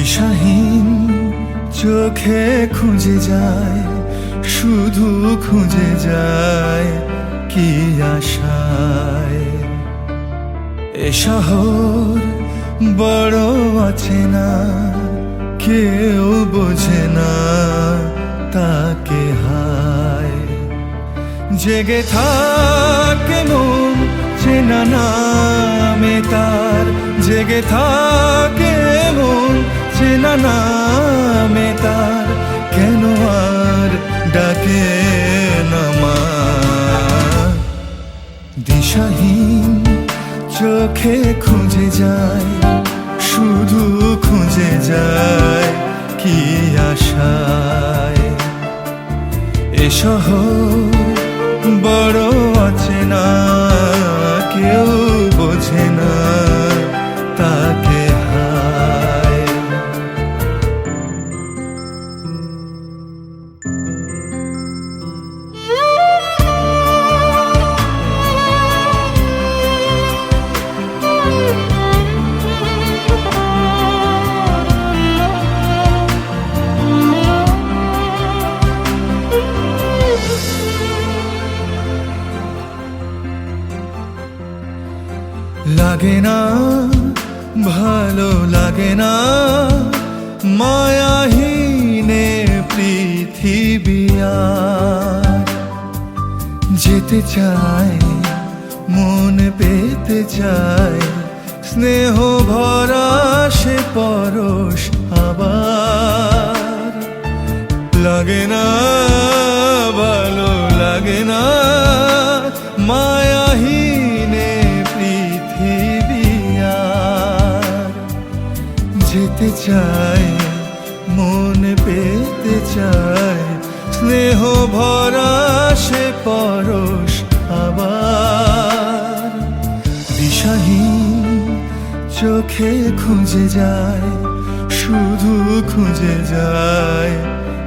দিশাহীন চোখে খুঁজে যায়, শুধু খুঁজে যায় কি আশায়। এ শহর বড় আছে না, কেউ বোঝে না তাকে হায়। জেগে থাকে মন চেনা নামে তার, জেগে থাকে মন চেনা নামে তার, কেন আর ডাকে না মা। দিশাহীন চোখে খুঁজে যায়, শুধু খুঁজে যায় কি আশায়। এ শহর বড় আছে না, কেউ বোঝে না তাকে হায়। লাগে না ভালো লাগে না মায়াহীনে পৃথিবী আর। যেতে চায় মন পেতে চায়, স্নেহ ভরা সে পরশ আবার। লাগে না ভালো লাগে না মায়াহীনে পৃথিবী আর। যেতে চায় মন পেতে চায়, স্নেহ ভরা সে পরশ আবার। দিশাহীন চোখে খুঁজে যায়, শুধু খুঁজে যায়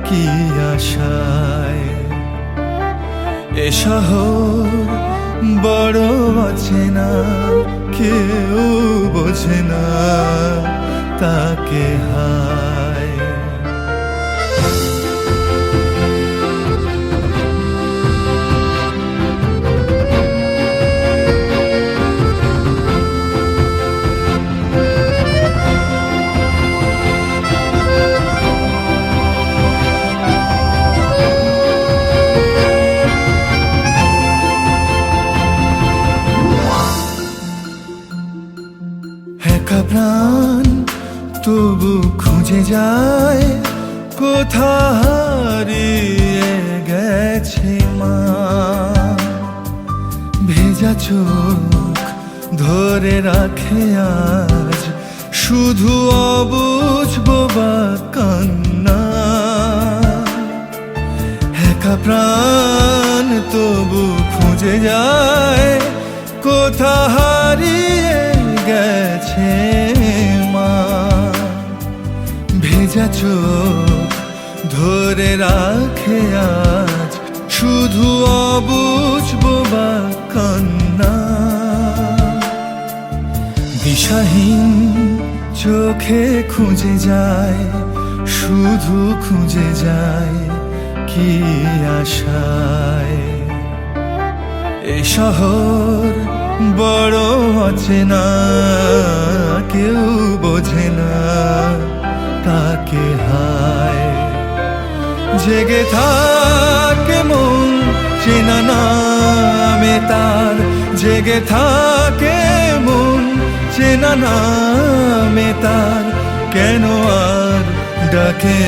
কি আশায়। এ শহর বড় আছে না, কেউ বোঝে না তাকে হায়। একা প্রাণ তবু খুঁজে যায়, কোথা হারিয়ে গেছে মা। ভেজা চোখ ধরে রাখে আজ, শুধু অবুঝ বোবা কান্না। একা প্রাণ তবু খুঁজে যায়, কোথা হারিয়ে গেছে মা। ভেজা চোখ ধরে রাখে আজ, শুধু অবুঝ বোবা কান্না। দিশাহীন চোখে খুঁজে যায়, শুধু খুঁজে যায় কি আশায়। এ শহর বড় আছে না, কেউ বোঝে না তাকে হায়। জেগে থাকে মন চেনা নামে তার, জেগে থাকে মন চেনা নামে তার, কেন আর ডাকে